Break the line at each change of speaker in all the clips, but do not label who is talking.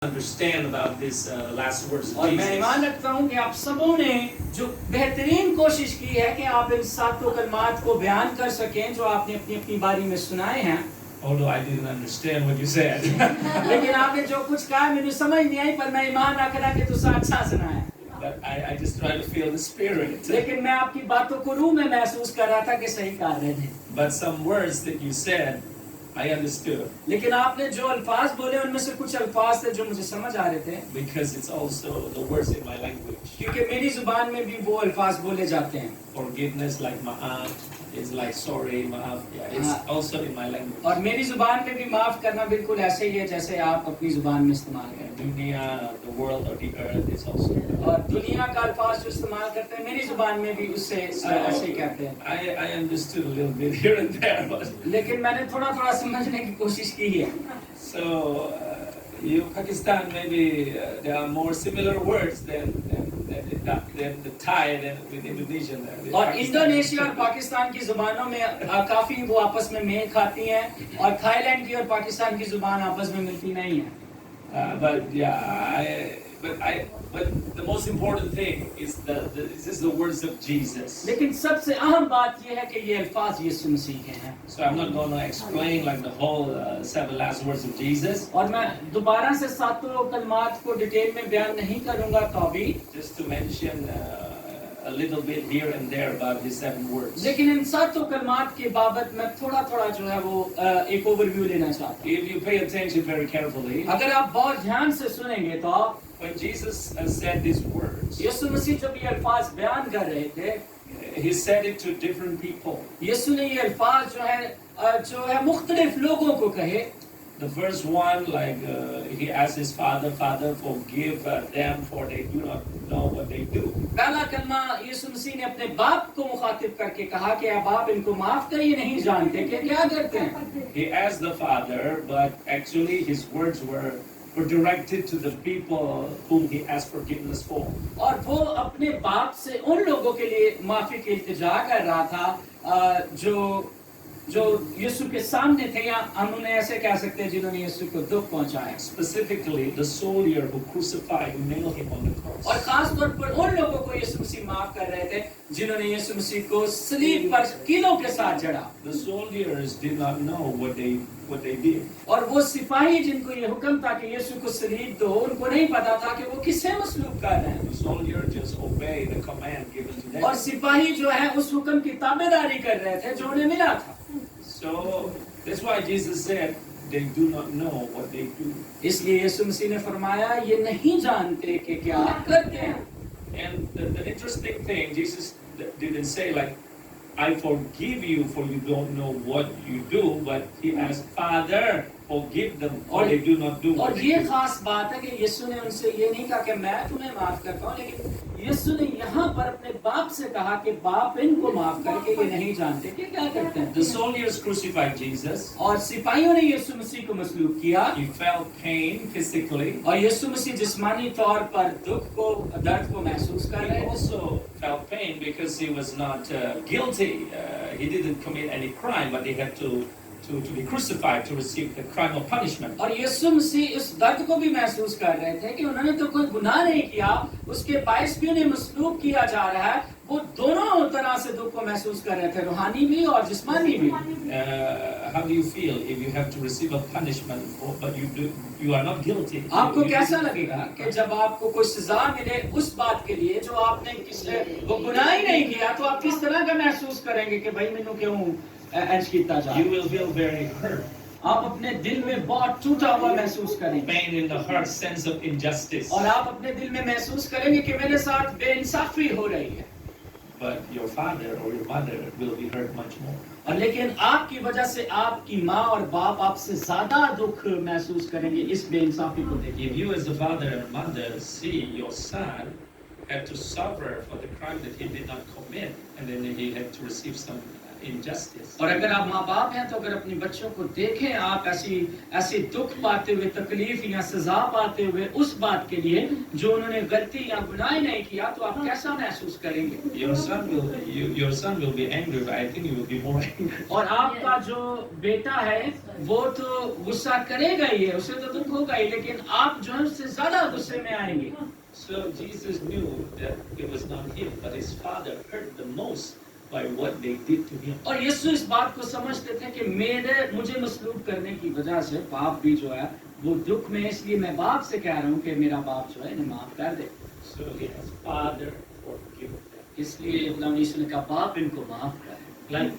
understand about this last words of
और मैं ईमान
Jesus.
रखता हूँ कि आप सबों ने जो बेहतरीन कोशिश की है कि आप इन सातों कलमात को बयान कर सकें जो आपने अपनी अपनी बारी में सुनाए हैं।
Although I didn't understand what you said.
लेकिन आपने जो कुछ कहा मुझे समझ नहीं आई, पर मैं ईमान रख रहा कि तुसा अच्छा सुनाया।
But I just try to feel the spirit.
लेकिन मैं आपकी बातों को रूह में महसूस कर रहा था कि सही कर रहे थे।
But some words that you said, I understood.
लेकिन आपने जो अल्फाज बोले उनमें से कुछ अल्फाज थे जो मुझे समझ आ रहे थे,
Because it's also the words in my language.
क्योंकि मेरी जुबान में भी वो अल्फाज बोले जाते हैं।
Forgiveness, like ma'af, is like sorry, ma'af. Yeah, it's also in my language.
और मेरी जुबान में भी माफ करना बिल्कुल ऐसे ही है जैसे आप अपनी जुबान में इस्तेमाल करते हैं।
Dunya, the world or the earth is also.
और दुनिया का अल्फाज जो इस्तेमाल करते हैं मेरी जुबान में भी उससे ऐसे ही कहते हैं।
I understood a little bit here and there, but
लेकिन मैंने थोड़ा थोड़ा समझने की कोशिश की है।
so you Pakistan maybe there are more similar words than the Thai than with Indonesian.
और इंडोनेशिया और पाकिस्तान की जुबानों में काफी वो आपस में मेल खाती हैं, और थाईलैंड की और पाकिस्तान की जुबान आपस में मिलती नहीं है।
But yeah, but the most important thing is this is the words of Jesus.
लेकिन सबसे अहम बात यह है कि ये अल्फाज यीशु मसीह के हैं।
So I'm not going to explain like the whole 7 last words of Jesus.
और मैं दोबारा से सातों कलमात को डिटेल में बयान नहीं करूंगा तो अभी,
Just to mention a little bit here and there about these 7 words.
लेकिन इन सातों कलमात के बाबत मैं थोड़ा थोड़ा जो है वो एक ओवरव्यू लेना चाहता हूँ।
If you pay attention very carefully,
अगर आप बहुत ध्यान से सुनेंगे तो
when Jesus said these words,
यीशु मसीह जब ये अल्फाज बयान कर रहे थे,
he said it to different people.
यीशु ने ये अल्फाज जो है मुख्तलिफ लोगों को कहे।
The first one, like he asked his father, Father, forgive them for they do not know what they do.
पहला कलमा यीशु मसीह ने अपने बाप को मुखातिब करके कहा कि अब आप इनको माफ करिए, नहीं जानते कि क्या करते हैं।
He asked the father, but actually his words were directed to the people whom he asked forgiveness for.
और वो अपने बाप से उन लोगों के लिए माफी की इल्तिजा कर रहा था जो यीशु के सामने थे, या हम उन्हें ऐसे कह सकते हैं जिन्होंने यीशु को दुख पहुंचाया।
Specifically, the soldier who crucified, who nailed him on the cross.
और खास तौर पर उन लोगों को यीशु मसीह माफ कर रहे थे जिन्होंने यीशु मसीह को सलीब पर कीलों के साथ जड़ा।
The soldiers did not know what they did.
और वो सिपाही जिनको ये हुक्म था कि यीशु को सलीब दो, उनको नहीं पता था कि वो किसे मसलूब कर रहे हैं।
The soldier just obeyed the command given to them.
और सिपाही जो है उस हुक्म की ताबेदारी कर रहे थे जो उन्हें मिला था।
So that's why Jesus said they do not know what they do.
इसलिए यीशु मसीह ने फरमाया ये नहीं जानते कि क्या करते हैं।
And the interesting thing, Jesus didn't say like, I forgive you for you don't know what you do, but he asked, Father, forgive them for they do not do what
और
they
ये
do.
खास बात है कि यीशु ने उनसे ये नहीं कहा कि मैं तुम्हें माफ करता हूँ, लेकिन यीशु ने यहाँ पर अपने बाप से कहा कि बाप इनको माफ करके ये नहीं जानते कि क्या करते हैं।
The soldiers crucified Jesus.
और सिपाहियों ने यीशु मसीह को मसलूब किया,
He felt pain physically.
और यीशु मसीह जिस्मानी तौर पर दुख को, दर्द को महसूस कर
He
रहे थे।
also felt pain because he was not guilty. He didn't commit any crime, but he had to be crucified to receive the crime of punishment.
और यीशु मसीह इस दर्द को भी महसूस कर रहे थे कि उन्होंने तो कोई गुनाह नहीं किया, उसके बायस भी उन्हें मसलूब किया जा रहा है। वो दोनों तरह से दुख को महसूस कर रहे थे, रूहानी भी और जिस्मानी भी।
How do you feel if you have to receive a punishment, but you are not guilty?
आपको कैसा लगेगा कि जब आपको कोई सजा मिले उस बात के लिए जो आपने वो गुनाह ही नहीं किया, तो आप किस तरह का महसूस करेंगे कि भाई मैंने क्यों इंज किया जा?
You will feel very hurt.
आप अपने दिल में बहुत टूटा हुआ महसूस करेंगे,
Pain in the heart, sense of injustice.
और आप अपने दिल में महसूस करेंगे कि मेरे साथ बेइंसाफी हो रही है।
But your father or your mother will be hurt much more.
और लेकिन आपकी वजह से आपकी माँ और बाप आपसे ज्यादा दुख महसूस करेंगे इस बेइंसाफी को देख।
If you as a father and mother see your son had to suffer for the crime that he did not commit, and then he had to receive some injustice.
और अगर आप माँ बाप हैं तो अगर अपने बच्चों को देखें आप ऐसी दुख पाते हुए, तकलीफ या सजा पाते हुए उस बात के लिए जो उन्होंने गलती या गुनाह नहीं किया, तो आप कैसा महसूस करेंगे?
Your son will be angry, but I think you will be more angry.
और आपका जो बेटा है वो तो गुस्सा करेगा ही है, उसे तो दुख होगा ही, लेकिन आप जो है उससे ज्यादा गुस्से में आएंगे।
So Jesus knew that it was not him, but his father hurt the most by what they did to him.
और यीशु इस बात को समझते थे कि मुझे मसलूब करने की वजह से बाप भी जो है वो दुख में, इसलिए मैं बाप से कह रहा हूँ कि मेरा बाप जो है इन्हें माफ कर दे।
So he has, Father, forgive them.
इसलिए खुदा यीशु ने कहा बाप इनको माफ कर।
Like,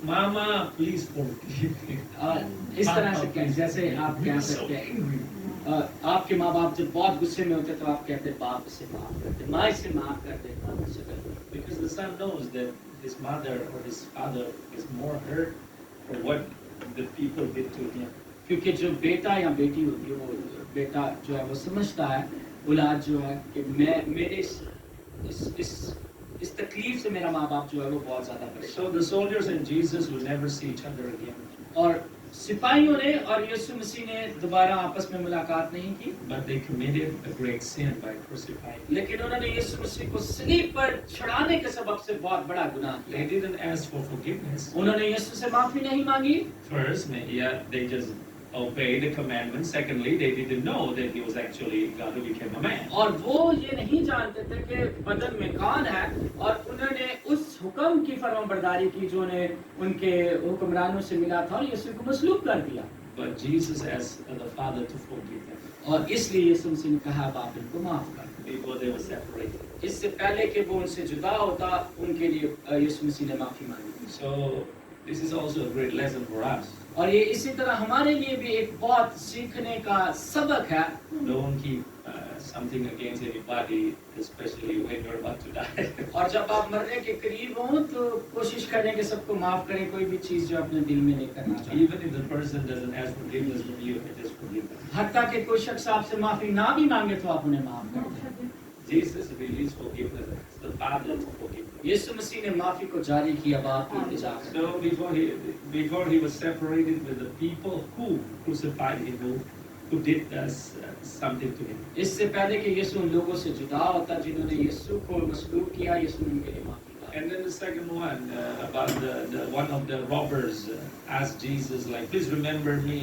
Mama, please forgive me.
इस तरह से कहें, जैसे आप कह
So
सकते हैं
angry.
आपके माँ बाप जब बहुत गुस्से में होते तो आप कहते बाप इसे माफ कर दे, माँ इसे माफ कर दे, बाप इसे कर दे।
Because the son knows that his mother or his father is more hurt for what the people did to him.
क्योंकि जो बेटा या बेटी होती है, वो बेटा जो है वो समझता है, औलाद जो है कि मेरे इस तकलीफ से मेरा माँ बाप जो है वो बहुत ज्यादा परेशान।
So the soldiers and Jesus will never see each other again.
और सिपाहियों ने और यीशु मसीह ने दोबारा आपस में मुलाकात नहीं की,
But they committed a great sin by crucifying.
लेकिन उन्होंने यीशु मसीह को सलीब पर चढ़ाने के सबब से बहुत बड़ा गुनाह
They
किया।
didn't ask for forgiveness.
उन्होंने यीशु से माफी नहीं मांगी।
First, they just obeyed the commandment. Secondly, they didn't know that he was actually God who became a man.
और वो ये नहीं जानते थे कि बदन में कौन है, और उन्होंने उस हुक्म की फरमाबरदारी की जो उन्हें उनके हुक्मरानों से मिला था, और यीशु को मसलूब कर दिया।
But Jesus asked the Father to forgive them
और इसलिए यीशु मसीह ने कहा बाप इनको माफ कर।
before they were separated.
इससे पहले कि वो उनसे जुदा होता, उनके लिए यीशु मसीह ने माफी मांगी।
So this is also a great lesson for us.
और ये इसी तरह हमारे लिए भी एक बहुत सीखने का सबक है।
Don't keep something against anybody, especially when you're about to die.
और जब आप मरने के करीब हो तो कोशिश करें कि सबको माफ करें, कोई भी चीज जो अपने दिल में लेकर ना जाए।
Even if the person doesn't ask forgiveness from you, just forgive them.
हत्ता के कोई शख्स आपसे माफी ना भी मांगे तो आप उन्हें माफ कर दें।
Jesus released forgiveness. It's the Father to forgive them.
यीशु मसीह ने माफी को जारी किया बाप की इजा से।
So before he was separated with the people who crucified him, who did something to him.
इससे पहले कि यीशु उन लोगों से जुदा होता जिन्होंने यीशु को मसलूब किया, यीशु ने उनके लिए माफी मांगी।
And then the second one about the one of the robbers asked Jesus, like, please remember me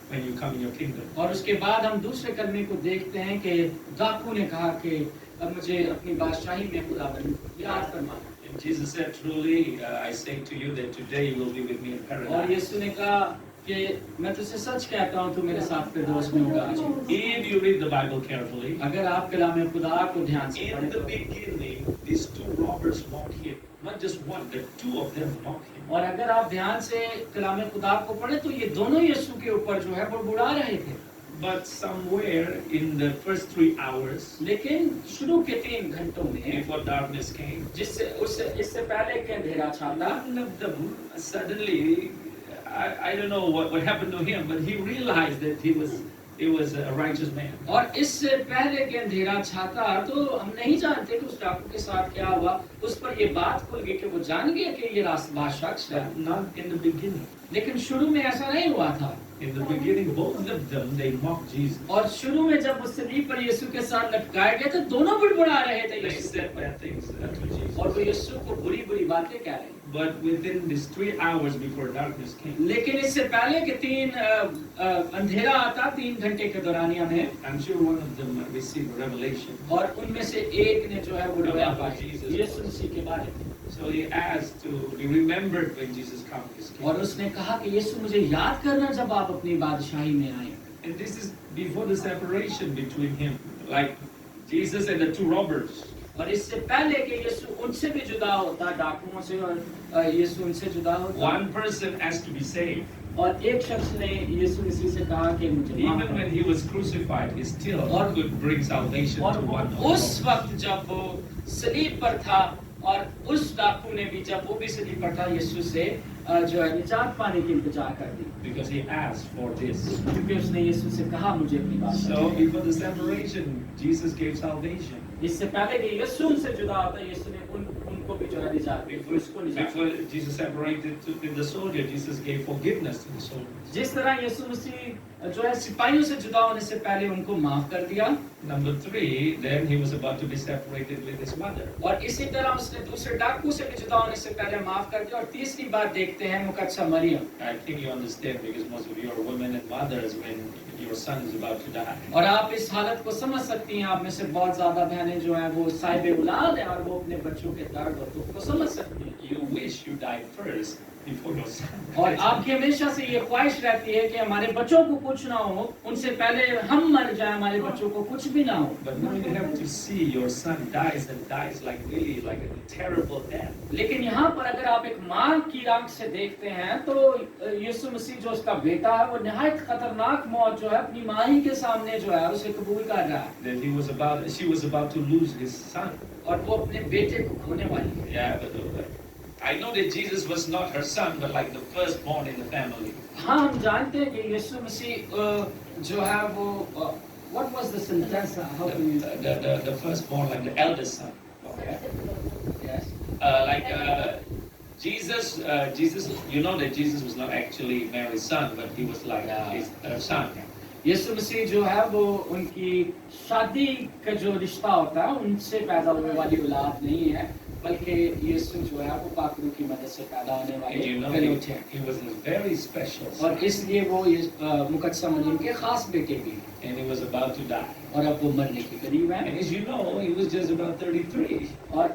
when you come in your kingdom.
और उसके बाद हम दूसरे कलमे को देखते हैं कि डाकू ने कहा कि अब मुझे अपनी बादशाही में खुदावंद याद फरमाना।
And Jesus said, truly, I say to you that today you will be with me in
और
paradise.
यीशु ने कहा कि मैं तुझसे सच कहता हूँ तू मेरे साथ फिरदौस में होगा आज।
If you read the Bible carefully,
अगर आप कलाम खुदा को ध्यान से
in
पढ़ें
the
तो
beginning, these two robbers mocked him. Not just one, the two of them mocked him.
और अगर आप ध्यान से कलाम खुदा को पढ़े तो ये दोनों यीशु के ऊपर जो है वो बुड़ा रहे थे।
But somewhere in the first 3 hours,
लेकिन शुरू के 3 घंटों में
before darkness came,
इससे पहले कि अंधेरा छाता,
one of them suddenly, I don't know what happened to him, but he realized that he was a righteous man.
और इससे पहले कि अंधेरा छाता तो हम नहीं जानते कि उस डाकू के साथ क्या हुआ। उस पर ये बात खुल गई कि वो जान गया कि ये रास्तबाज शख्स है।
But not in the beginning.
लेकिन शुरू में ऐसा नहीं हुआ था।
In the beginning, both of them, they mocked Jesus.
और शुरू में जब उस सलीब पर यीशु के साथ लटकाए गए तो दोनों बुड़बुड़ा रहे थे
They
Yeshu
said bad things to Jesus.
और वो यीशु को बुरी बुरी बातें कह रहे हैं।
But within these 3 hours before darkness came,
लेकिन इससे पहले कि 3 अंधेरा आता 3 घंटे के दौरानिया में,
I'm sure one of them received revelation.
और उनमें से एक ने जो है वो रोया यीशु मसीह के बारे में।
So he asked to be remembered when Jesus comes to his
और
kingdom.
उसने कहा कि यीशु मुझे याद करना जब आप अपनी बादशाही में आए।
And this is before the separation between him, like Jesus and the two robbers.
और इससे पहले कि यीशु उनसे भी जुदा होता, डाकुओं से, और यीशु उनसे जुदा होता,
One person asked to be saved.
और एक शख्स ने यीशु मसीह से कहा कि मुझे माफ
Even when
कर।
he was crucified, he still could bring salvation
और
to one.
उस वक्त जब वो सलीब पर था और उस डाकू ने भी जब वो भी सलीब पर था यीशु से जो है निजात पाने की इंतजार कर दी,
Because he asked for this.
क्योंकि उसने यीशु से कहा मुझे अपनी बात
So
बताओ।
before the separation, Jesus gave salvation.
इससे पहले कि यीशु उनसे जुदा होता, यीशु ने उन उनको भी जो है निजात दी, उसको निजात दी।
Before Jesus separated with the soldier, Jesus gave forgiveness to the soldiers.
जिस तरह यीशु मसीह जो है सिपाहियों से जुदा होने से पहले उनको माफ कर दिया,
Number 3, then he was about to be separated with his mother.
और इसी तरह उसने दूसरे डाकू से भी जुदा होने से पहले माफ कर दिया। और तीसरी बात देखते हैं मुकद्दसा Maryam.
I think you understand because most of you are women and mothers when your son is about to die.
और आप इस हालत को समझ सकती हैं, आप में से बहुत ज्यादा बहनें जो हैं वो साहिब औलाद हैं और वो अपने बच्चों के दर्द और दुख को समझ सकती हैं।
You wish you died first before your son.
और आपकी हमेशा से ये ख्वाहिश रहती है कि हमारे बच्चों को कुछ ना हो, उनसे पहले हम मर जाएं, हमारे बच्चों को कुछ भी ना हो।
But now you have to see your son dies and dies like really like a terrible death.
लेकिन यहाँ पर अगर आप एक माँ की आंख से देखते हैं तो यीशु मसीह जो उसका बेटा है वो निहायत खतरनाक मौत जो है अपनी माँ ही के सामने जो है उसे कबूल कर रहा है।
That she was about to lose his son.
और वो अपने बेटे को खोने वाली है।
Yeah, but I know that Jesus was not her son, but like the firstborn in the family.
हाँ, हम जानते हैं कि यीशु मसीह जो है वो what was the sentence? How do you
The firstborn, like the eldest son.
okay. Yes.
Jesus, you know that Jesus was not actually Mary's son, but he was like his son.
यीशु मसीह जो है वो उनकी शादी का जो रिश्ता होता है उनसे पैदा होने वाली औलाद नहीं है, बल्कि यीशु जो है वो पाक रूह की मदद से पैदा होने वाले
And you know
बेटे हैं।
he was a very special
और
son,
इसलिए वो मुकद्दसा मरियम के खास बेटे भी हैं।
and he was about to die.
और अब वो मरने के करीब
And
हैं।
as you know, he was just about 33,
और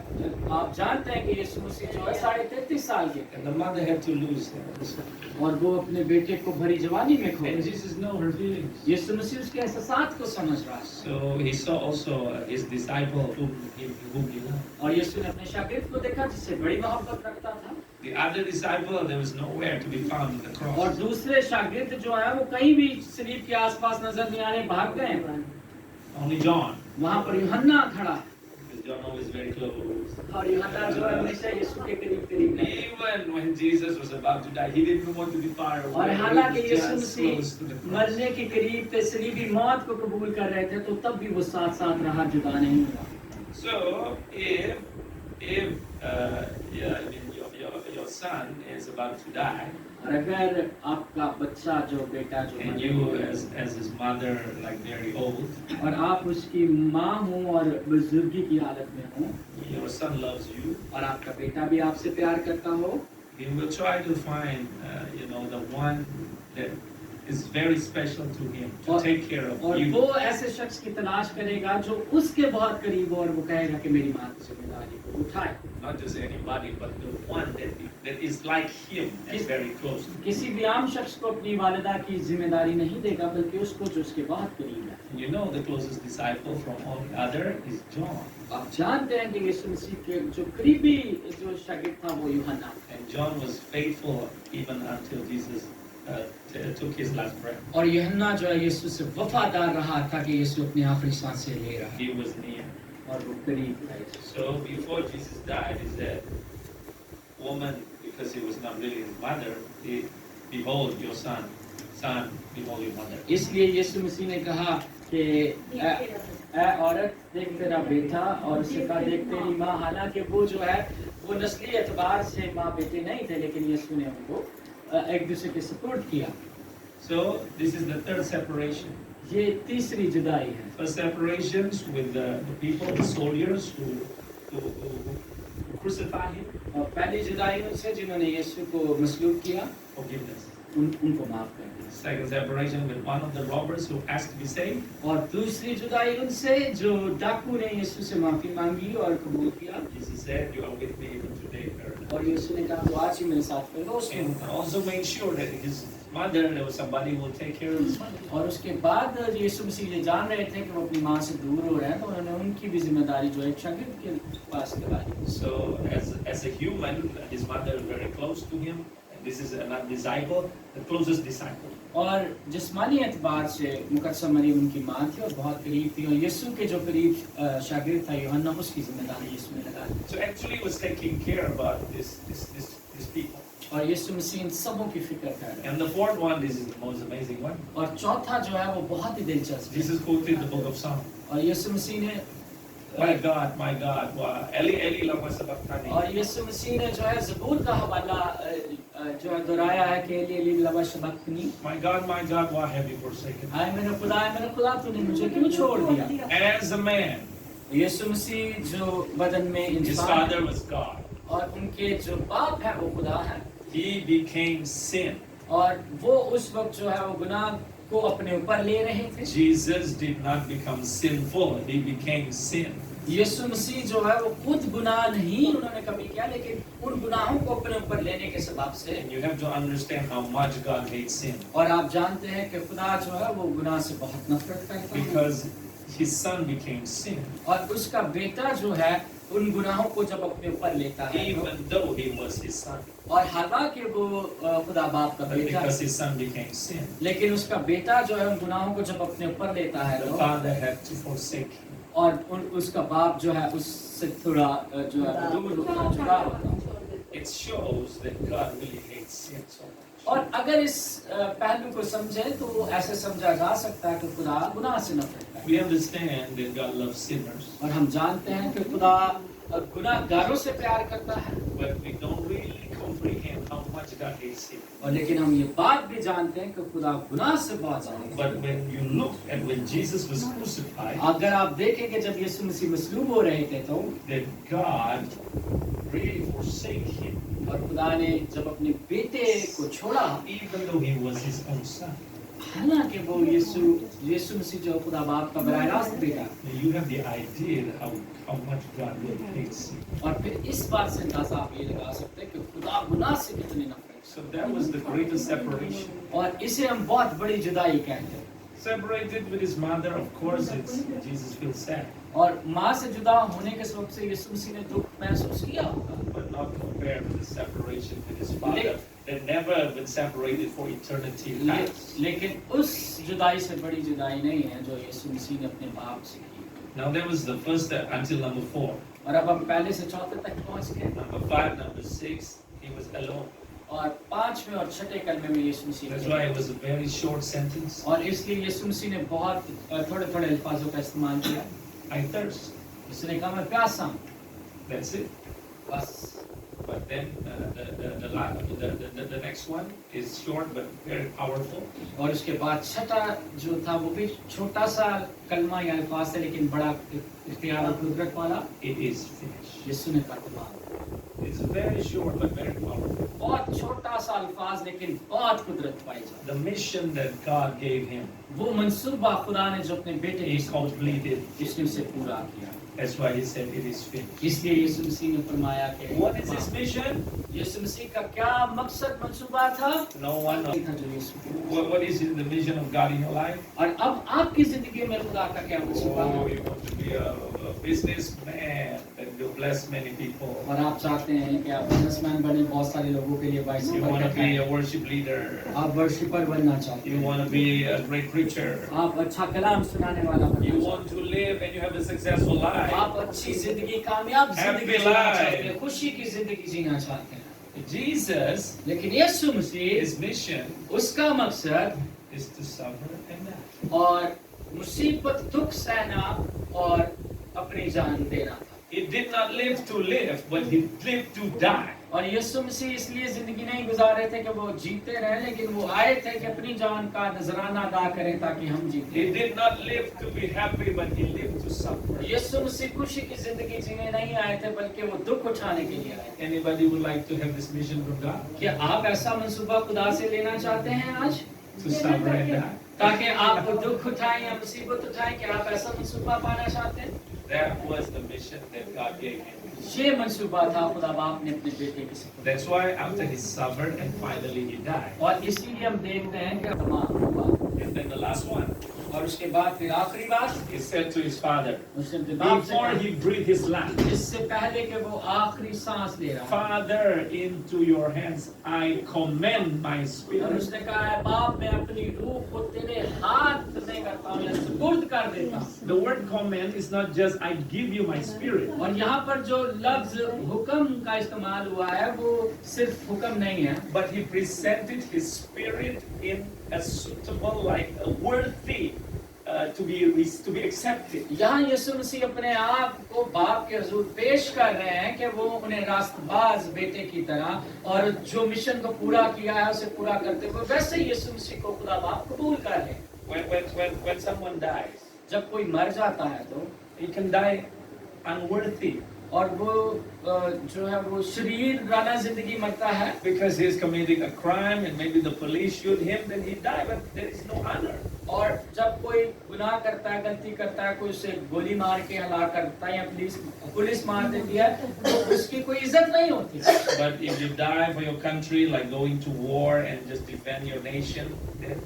आप जानते हैं कि यीशु मसीह जो है 33.5 साल के थे
and the mother had to lose him.
और वो अपने बेटे को भरी जवानी में खो
And
गए।
Jesus know her feelings.
यीशु मसीह उसके एहसासात को समझ रहा है।
So he saw also his disciple whom he loved.
और यीशु ने अपने शागिर्द को देखा जिससे बड़ी मोहब्बत रखता था।
The other disciple, there was nowhere to be found in the
और
cross.
दूसरे शागिर्द जो है वो कहीं भी सलीब के आसपास नजर नहीं आ रहे, भाग गए।
Only John,
वहाँ पर यूहन्ना खड़ा है
because John always very close.
और यूहन्ना जो है हमेशा यीशु के करीब है।
Even when Jesus was about to die, he didn't want to be far away.
और
He
हालांकि
was
Yeshu
just close to the
Masih
cross.
मरने के करीब थे, सलीबी मौत को कबूल कर रहे थे, तो तब भी वो साथ साथ रहा, जुदा नहीं हुआ।
So if yeah, I mean, your son is about to die,
और अगर आपका बच्चा जो बेटा जो
and
मरने
you
को है,
as his mother like very old,
और आप उसकी माँ हो और बुजुर्गी की हालत में हो,
your son loves you,
और आपका बेटा भी आपसे प्यार करता हो,
he will try to find the one that is very special to him to
और-
take care of
और
you.
वो ऐसे शख्स की तलाश करेगा जो उसके बहुत करीब हो और वो कहेगा कि मेरी माँ की जिम्मेदारी को उठाए।
Not just anybody, but the one that is like him and very close to him.
किसी भी आम शख्स को अपनी वालिदा की जिम्मेदारी नहीं देगा, बल्कि उसको जो उसके बहुत करीब है।
You know the closest disciple from all the other is John.
आप जानते हैं कि यीशु मसीह के जो करीबी जो शागिर्द था वो यूहन्ना,
And John was faithful even until Jesus took his last breath.
और यूहन्ना जो है यीशु से वफादार रहा था कि यीशु अपनी आखिरी सांसें ले रहा है
He was near.
और वो करीब था यीशु से।
So before Jesus died, he said, woman, because he was not really his mother, behold your son, behold your mother.
इसलिए यीशु मसीह ने कहा कि ऐ औरत देख तेरा बेटा, और उससे कहा देख तेरी माँ। हालांकि वो जो है वो नस्ली एतबार से माँ बेटे नहीं थे, लेकिन यीशु ने उनको एक दूसरे के सपोर्ट किया।
So this is the third separation.
ये तीसरी जुदाई है।
First separations with the people, the soldiers who crucified him,
और पहली जुदाई उनसे जिन्होंने यीशु को मसलूब किया,
forgiveness.
उनको माफ कर दिया।
Second separation with one of the robbers who asked to be saved.
और दूसरी जुदाई उनसे जो डाकू ने यीशु से माफी मांगी और कबूल किया।
Jesus said, you are with me even today in paradise.
और यीशु ने कहा तो आज ही मेरे साथ फिरदौस में
And also made sure that his mother, there was somebody who will take care of his mother.
और उसके बाद यीशु मसीह ये जान रहे थे कि वो अपनी माँ से दूर हो रहे हैं, तो उन्होंने उनकी भी जिम्मेदारी जो है एक शागिर्द के पास लगाई।
So as a human, his mother is very close to him. And this is a disciple, the closest disciple.
और जिस्मानी एतबार से मुकद्दसा मरियम उनकी माँ थी और बहुत करीब थी, और यीशु के जो करीब शागिर्द था यूहन्ना, उसकी जिम्मेदारी यीशु ने लगा दी।
So actually, he was taking care about these people.
और यीशु मसीह इन सबों की फिक्र कर रहे हैं।
And the fourth one, this is the most amazing one.
और चौथा जो है वो बहुत ही दिलचस्प है।
Jesus quoted the book of Psalms.
और यीशु मसीह ने
My God, wow. Eli, Eli, lama sabachthani.
और यीशु मसीह ने जो है ज़बूर का हवाला जो है दोहराया है कि Eli Eli Lama शबक्तनी।
My God, why have you forsaken me?
हाय मेरा खुदा तूने मुझे क्यों छोड़ दिया?
As a man,
यीशु मसीह जो बदन में
his
इंसान
father was God.
और उनके जो बाप है वो खुदा है
He became sin.
और वो उस वक्त जो है वो गुनाह को अपने ऊपर ले रहे थे।
Jesus did not become sinful, he became sin.
यीशु मसीह जो है वो खुद गुनाह नहीं उन्होंने कभी किया, लेकिन उन गुनाहों को अपने ऊपर लेने के सबब से।
And you have to understand how much God hates sin.
और आप जानते हैं कि खुदा जो है वो गुनाह से बहुत नफरत करता है,
Because his son became sin.
और उसका बेटा जो है उन गुनाहों को जब अपने ऊपर लेता है,
Even though he was his son.
और हालांकि वो खुदा बाप का
But
बेटा
because
है,
his son became sin,
लेकिन उसका बेटा जो है उन गुनाहों को जब अपने ऊपर लेता है
the
तो
father had to forsake him.
और उसका बाप जो है उससे थोड़ा जो है दूर होता, जुदा होता।
It shows that God really hates sin so much.
और अगर इस पहलू को समझे तो ऐसे समझा जा सकता है कि खुदा गुनाह से नफरत करता है।
We understand that God loves sinners,
और हम जानते हैं कि खुदा गुनाहगारों से प्यार करता है,
but we don't really comprehend how much God hates sin.
और लेकिन हम ये बात भी जानते हैं कि खुदा गुनाह से बहुत ज्यादा।
But when you look at when Jesus was crucified,
अगर आप देखें कि जब यीशु मसीह मसलूब हो रहे थे तो
that God really forsake him,
और खुदा ने जब अपने बेटे को छोड़ा,
even though he was his own son.
हालांकि वो यीशु मसीह जो खुदा बाप का बराह रास्त बेटा,
You have the idea how much God really hates sin.
और फिर इस बात से अंदाजा आप ये लगा सकते हैं कि खुदा गुनाह से कितने नफरत
So that was the greatest separation.
है। और इसे हम बहुत बड़ी जुदाई कहते हैं।
Separated with his mother, of course, Jesus feels sad,
और माँ से जुदा होने के सबब से यीशु मसीह ने दुख महसूस किया होगा,
but not compared with the separation with his father that never been separated for eternity past.
लेकिन उस जुदाई से बड़ी जुदाई नहीं है जो यीशु मसीह ने अपने बाप से की।
Now that was the first step until number 4.
और अब हम पहले से चौथे तक पहुंच गए,
Number 5, number 6, he was alone.
और पांचवें और छठे कलमे में यीशु मसीह
That's
ने
why it was a very short sentence.
और इसलिए यीशु मसीह ने बहुत थोड़े थोड़े अल्फाजों का इस्तेमाल किया।
I thirst.
उसने कहा मैं प्यासा हूं,
That's it.
बस।
But then the next one is short but very powerful.
और उसके बाद छठा जो था वो भी छोटा सा कलमा या अल्फाज है, लेकिन बड़ा इख्तियार और कुदरत वाला।
It is finished.
यीशु ने कहा
It's very short but very powerful.
बहुत छोटा सा अल्फाज लेकिन बहुत कुदरत पाई जाती।
The mission that God gave him,
वो मंसूबा खुदा ने जो अपने बेटे
he
की
completed.
इसने उसे पूरा किया।
That's why he said it is finished.
इसलिए यीशु मसीह ने फरमाया कि
What is his mission?
यीशु मसीह का क्या मकसद मंसूबा था?
No one knows.
था जो यीशु को।
What is the mission of God in your life?
और अब आपकी जिंदगी में खुदा का क्या मंसूबा
Oh,
है?
you want to be a businessman that will bless many people.
और आप चाहते हैं कि आप बिजनेसमैन बने, बहुत सारे लोगों के लिए बाइस
You want to be a worship leader.
आप वर्शिपर बनना चाहते
You
हैं,
want to be a great preacher.
आप अच्छा कलाम सुनाने वाला बनना
You
चाहते
want to live and you have a successful
हैं,
life.
आप अच्छी जिंदगी, कामयाब
Happy
जिंदगी जीना
life.
चाहते हैं, खुशी की जिंदगी जीना चाहते हैं।
Jesus,
लेकिन यीशु मसीह,
his mission
उसका मकसद
is to suffer and die.
और मुसीबत दुख सहना और अपनी जान देना था।
He did not live to live, but he lived to die.
और यीशु मसीह इसलिए जिंदगी नहीं गुजार रहे थे कि वो जीते रहे, लेकिन वो आए थे कि अपनी जान का नजराना अदा करें ताकि हम जीते।
He did not live to be happy, but he lived to suffer.
यीशु मसीह खुशी की जिंदगी जीने नहीं आए थे, बल्कि वो दुख उठाने के लिए आए थे।
Anybody would like to have this mission from God?
क्या आप ऐसा मंसूबा खुदा से लेना चाहते हैं आज,
To suffer and die.
ताकि आप दुख उठाएं या मुसीबत उठाएं? क्या आप ऐसा मंसूबा पाना चाहते हैं?
That was the mission that God gave him.
ये मंसूबा था खुदा बाप ने अपने बेटे के साथ।
That's why after he suffered and finally he died.
और इसीलिए हम देखते हैं कि तमाम हुआ।
And then the last one,
और उसके बाद फिर आखिरी बात,
he said to his father,
उसने अपने बाप से
before
कहा,
he breathed his last,
इससे पहले कि वो आखिरी सांस ले रहा है,
Father, into your hands I commend my
और
spirit.
उसने कहा है बाप मैं अपनी रूह को तेरे हाथ में करता हूँ या सुपुर्द कर देता हूँ।
The word commend is not just I give you my spirit.
और यहाँ पर जो लफ्ज हुक्म का इस्तेमाल हुआ है वो सिर्फ हुक्म नहीं है,
But he presented his spirit in a suitable, like a worthy to be accepted.
यहाँ यीशु मसीह अपने आप को बाप के हुजूर पेश कर रहे हैं कि वो उन्हें रास्तबाज बेटे की तरह और जो मिशन को पूरा किया है उसे पूरा करते हुए वैसे ही यीशु मसीह को खुदा बाप कबूल कर रहे हैं।
When someone dies,
जब कोई मर जाता है तो
he can die unworthy
और वो जो है वो शरीर राना जिंदगी मरता है
because he is committing a crime and maybe the police shoot him, then he die, but there is no honor.
और जब कोई गुनाह करता है, गलती करता है, कोई उसे गोली मार के हलाक करता है या पुलिस मार देती है तो उसकी कोई इज्जत नहीं होती।
But if you die for your country, like going to war and just defend your nation, then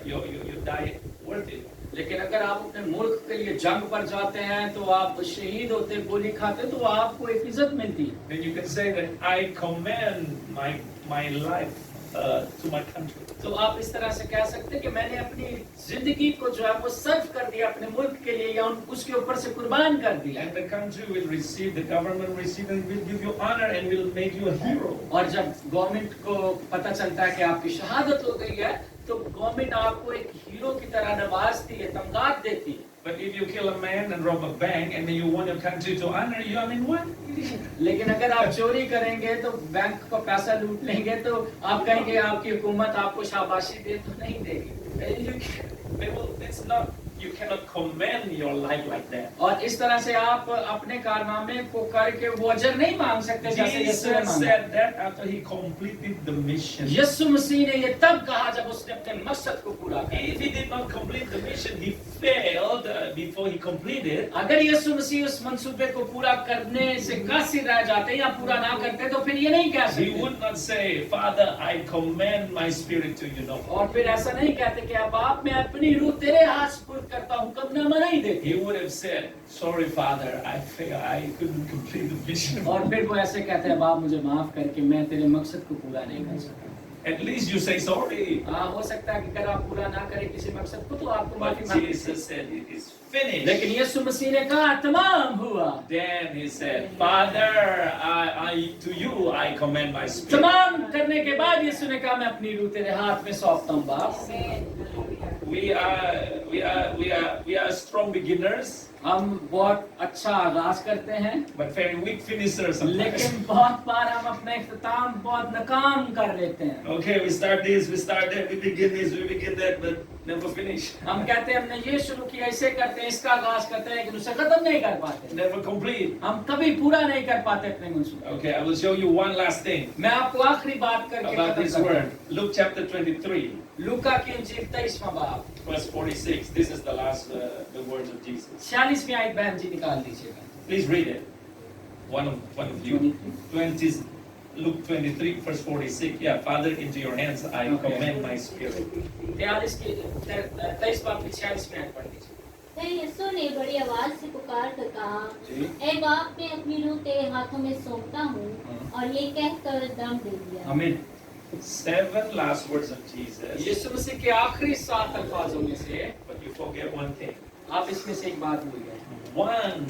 you die worthy.
लेकिन अगर आप अपने मुल्क के लिए जंग पर जाते हैं तो आप शहीद होते, गोली खाते तो आपको एक इज्जत मिलती है।
Then you can say that I commend my life to my country.
तो आप इस तरह से कह सकते हैं कि मैंने अपनी जिंदगी को जो है वो सर्व कर दिया अपने मुल्क के लिए या उसके ऊपर से कुर्बान कर दिया।
And the country will receive, the government will receive and will give you honor and will make you a hero.
और जब गवर्नमेंट को पता चलता है कि आपकी शहादत हो गई है तो गवर्नमेंट आपको एक हीरो की तरह नवाजती है, तमगात देती है।
But if you kill a man and rob a bank and then you want your country to honor you, I mean what?
लेकिन अगर आप चोरी करेंगे तो बैंक का पैसा लूट लेंगे तो आप कहेंगे आपकी हुकूमत आपको शाबाशी दे तो नहीं देगी।
It's not, you cannot commend your life like that.
और इस तरह से आप अपने कारनामे को करके वो अजर नहीं मांग सकते जैसे यीशु ने
Jesus
मांगा।
said that after he completed the mission.
यीशु मसीह ने ये तब कहा जब उसने अपने मकसद को पूरा किया।
If he did not complete the mission, he failed before he completed.
अगर यीशु मसीह उस मंसूबे को पूरा करने से कासिर रह जाते या पूरा ना करते तो फिर ये नहीं कह
He
सकते
would not say, Father, I commend my spirit to you. No.
और फिर ऐसा नहीं कहते कि अब आप मैं अपनी रूह तेरे हाथ सुपुर्द करता हूँ, हुक्मनामा नहीं देते।
He would have said, sorry, Father, I failed. I couldn't complete the mission.
और फिर वो ऐसे कहते हैं बाप मुझे माफ करके मैं तेरे मकसद को पूरा नहीं कर सका।
At least you say sorry.
हाँ हो सकता है कि अगर आप पूरा ना करें किसी मकसद को तो आपको माफी
But
मांगनी
Jesus said, it is finished.
लेकिन यीशु मसीह ने कहा तमाम हुआ।
Then he said, Father, to you I commend my spirit.
तमाम करने के बाद यीशु ने कहा मैं अपनी रूह तेरे हाथ में सौंपता हूँ बाप।
We are strong beginners,
हम बहुत अच्छा आगाज करते हैं
but very weak finishers sometimes.
लेकिन बहुत बार हम अपने इख्तिताम बहुत नाकाम कर लेते हैं।
Okay, we start this, we start that, we begin this, we begin that, but never finish.
हम कहते हैं हमने ये शुरू किया, इसे करते हैं, इसका आगाज करते हैं लेकिन उसे खत्म नहीं कर पाते।
Never complete.
हम कभी पूरा नहीं कर पाते अपने मंसूबे।
Okay, I will show you one last thing
मैं आपको आखिरी बात करके
about
खत्म
this
करता
word.
हूँ।
Luke chapter 23,
लूका की इंजील 23वां बाब
verse 46. This is the last, the words of Jesus.
46वीं आयत बहन जी निकाल दीजिएगा।
Please read it. One of you. 20, Luke 23, verse 46. Yeah, Father, into your hands I commend my spirit.
23 की 23 बाब की 46वीं आयत पढ़ दीजिए।
फिर यीशु ने बड़ी आवाज से पुकार कर कहा,
जी।
ऐ बाप मैं अपनी रूह तेरे हाथों में सौंपता हूँ, और ये कहकर दम दे दिया।
आमीन।
7 last words of Jesus.
यीशु मसीह के आखिरी 7 अल्फाजों में से
But you forget one thing.
आप इसमें से एक बात भूल गए।
One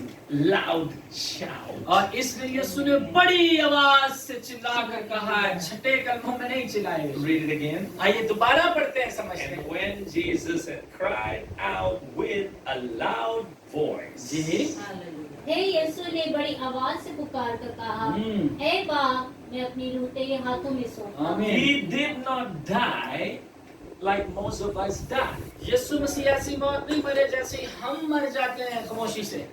loud shout.
और इसलिए यीशु ने बड़ी आवाज से चिल्लाकर कहा है, छठे कलमों में नहीं चिल्लाए।
Read it again.
आइए दोबारा पढ़ते हैं समझते
And
हैं।
when Jesus had cried out with a loud voice.
जी
हे यीशु ने बड़ी आवाज से पुकार कर कहा, ऐ बाप मैं अपनी रूह तेरे हाथों में सौंपता हूँ।
आमीन।
He did not die like most of us die.
यीशु मसीह ऐसी मौत नहीं मरे जैसे हम मर जाते हैं खामोशी से।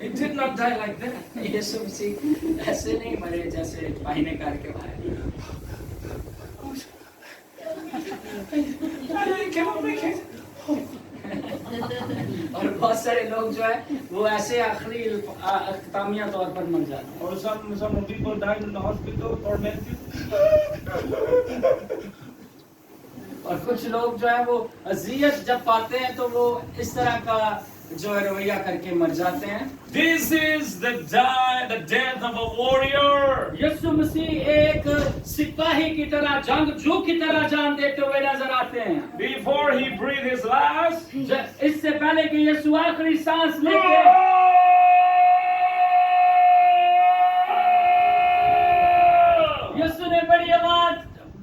He did not die like that.
यीशु मसीह ऐसे नहीं मरे जैसे पाइने करके मारे।
I cannot make it.
और बहुत सारे लोग जो है वो ऐसे आखिरी अख्तामिया तौर पर मर जाते हैं।
Or some people died in the hospital tormented.
और कुछ लोग जो है वो अजियत जब पाते हैं तो वो इस तरह का जो है रवैया करके मर जाते हैं।
This is the death of a warrior.
यीशु मसीह एक सिपाही की तरह जंगजू की तरह जान देते हुए नजर आते हैं।
Before he breathed his last,
इससे पहले कि यीशु आखिरी सांस लेके यीशु ने बड़ी आवाज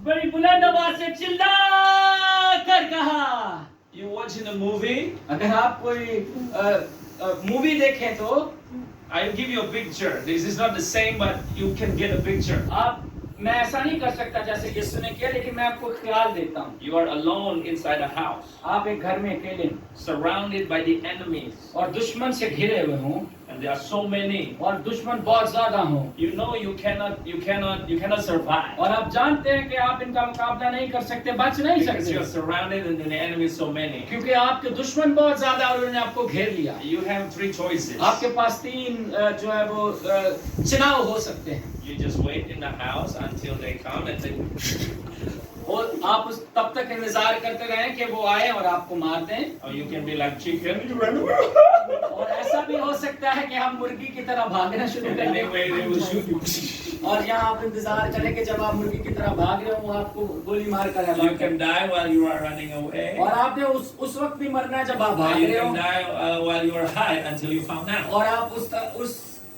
बड़ी बुलंद आवाज से चिल्ला कर कहा।
You watching a movie?
अगर आप कोई मूवी देखें तो
I'll give you a picture. This is not the same, but you can get a picture.
मैं ऐसा नहीं कर सकता जैसे यीशु ने किया, लेकिन मैं आपको ख्याल देता हूँ।
You are alone inside a house,
आप एक घर में अकेले हैं
surrounded by the enemies,
और दुश्मन से घिरे हुए हों
and there are so many.
और दुश्मन बहुत ज्यादा हों
You know you cannot survive
और आप जानते हैं कि आप इनका मुकाबला नहीं कर सकते, बच नहीं
because you are
सकते,
surrounded and the enemy is so many.
क्योंकि आपके दुश्मन बहुत ज्यादा और उन्होंने आपको घेर लिया।
You have three choices.
आपके पास तीन जो है वो चुनाव हो सकते हैं।
You just wait in the house until they come and then
और आप उस तब तक इंतजार करते रहें कि वो आए और आपको मार दें,
or you can be like chicken. You run
और ऐसा भी हो सकता है कि हम मुर्गी की तरह भागना शुरू
and
कर
then they
दें
wait, they will shoot you.
और यहाँ आप इंतजार करें कि जब आप मुर्गी की तरह भाग रहे हो वो आपको गोली मार कर
You can die while you are running away.
और आपने उस वक्त भी मरना है जब आप
Or
भाग
you
रहे
can
हो
die while you are high until you found out.
और आप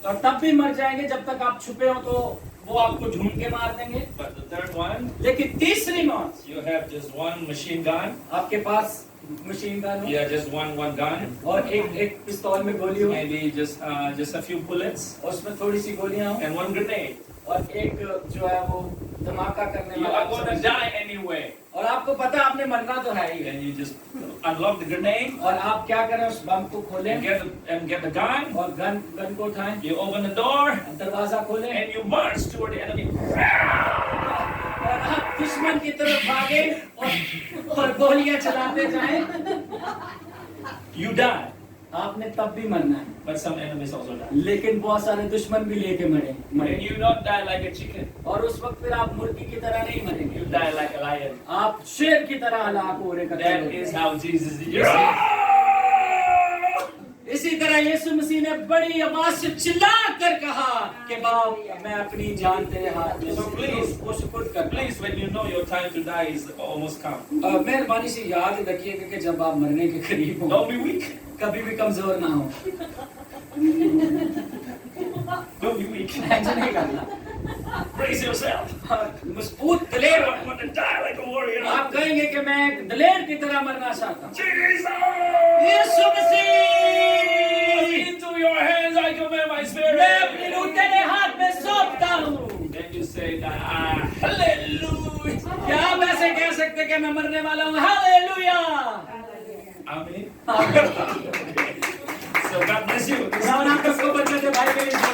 और तब भी मर जाएंगे जब तक आप छुपे हो, तो वो आपको ढूंढ के मार देंगे।
But the third one,
लेकिन तीसरी मौत,
you have just one machine gun.
आपके पास मशीन गन हो
Yeah, just one gun.
और एक पिस्तौल में गोली हो
Maybe just a few bullets
और उसमें थोड़ी सी गोलियां हो
and one grenade.
और एक जो है वो धमाका करने
You are
वाला
gonna die anyway.
और आपको पता है आपने मरना तो है ही,
And you just unlock the grenade
और आप क्या करें उस बम को खोलें
and get the gun.
और गन को उठाएं,
You open the door
दरवाजा खोलें
and you march toward the enemy.
और आप दुश्मन की तरफ भागे और गोलियां चलाते जाएं।
You die,
आपने तब भी मरना है,
but some enemies also die.
लेकिन बहुत सारे दुश्मन भी लेके मरे
And you not die like a chicken.
और उस वक्त फिर आप मुर्गी की तरह नहीं
You
मरेंगे,
die like a lion.
आप शेर की तरह हलाक हो रहे
That is how Jesus is.
इसी तरह यीशु मसीह ने बड़ी आवाज से चिल्ला कर कहा कि बाप मैं अपनी जान तेरे हाथ में
So please,
वो सुपुर्द कर।
Please, when you know your time to die is almost come,
मेहरबानी से याद रखिएगा कि जब आप मरने के करीब हो
don't be weak.
कभी भी कमजोर ना हो,
Don't be weak.
टेंशन नहीं करना,
Brace yourself.
मजबूत दलेर
I want to die like a warrior.
आप कहेंगे कि मैं एक दलेर की तरह मरना चाहता हूँ।
Jesus!
Yeshu Masih
Into your hands I command my
मैं
spirit.
अपनी रूह तेरे हाथ में सौंपता हूँ।
Then you say that, hallelujah.
क्या आप ऐसे कह सकते कि मैं मरने वाला हूँ? Hallelujah.
Amen. So God bless you.
खुदावन आप सबको बरकत दे भाई के लिए।